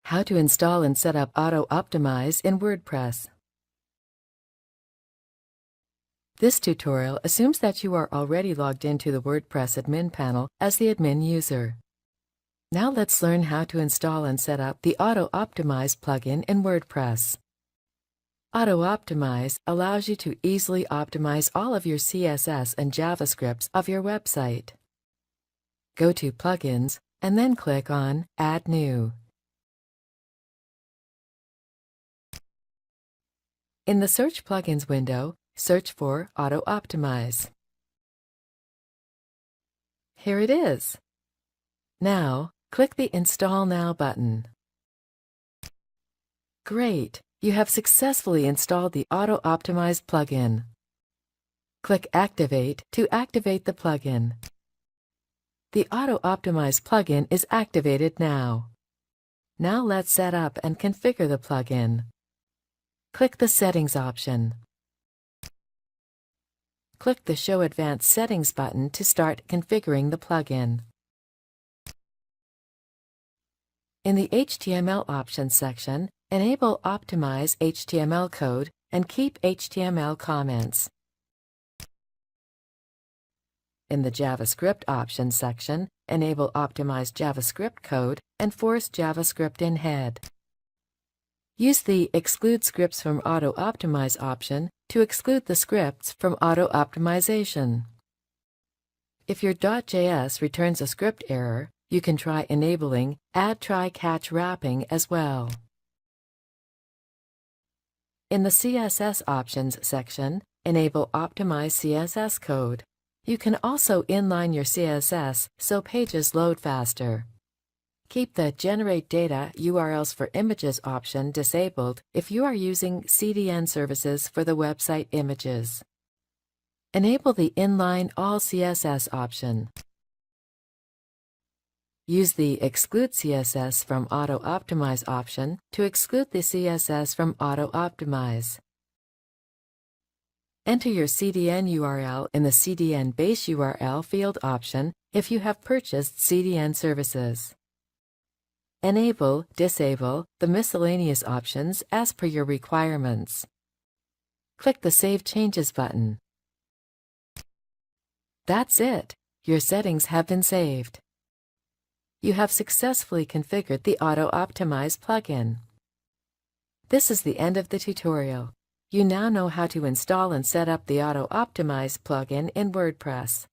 How to install and set up Autoptimize in WordPress. This tutorial assumes that you are already logged into the WordPress admin panel as the admin user. Now let's learn how to install and set up the Autoptimize plugin in WordPress. Autoptimize allows you to easily optimize all of your CSS and JavaScript of your website. Go to Plugins and then click on Add New. In the Search Plugins window, search for Autoptimize. Here it is. Now, click the Install Now button. Great! You have successfully installed the Autoptimize plugin. Click Activate to activate the plugin. The Autoptimize plugin is activated now. Now let's set up and configure the plugin. Click the Settings option. Click the Show Advanced Settings button to start configuring the plugin. In the HTML Options section, enable Optimize HTML code and keep HTML comments. In the JavaScript Options section, enable Optimize JavaScript code and force JavaScript in head. Use the Exclude Scripts from Autoptimize option to exclude the scripts from auto-optimization. If your .js returns a script error, you can try enabling Add Try-Catch wrapping as well. In the CSS Options section, enable Optimize CSS code. You can also inline your CSS so pages load faster. Keep the Generate Data URLs for Images option disabled if you are using CDN services for the website images. Enable the Inline All CSS option. Use the Exclude CSS from Autoptimize option to exclude the CSS from Autoptimize. Enter your CDN URL in the CDN Base URL field option if you have purchased CDN services. Enable, disable the miscellaneous options as per your requirements. Click the Save Changes button. That's it. Your settings have been saved. You have successfully configured the Autoptimize plugin. This is the end of the tutorial. You now know how to install and set up the Autoptimize plugin in WordPress.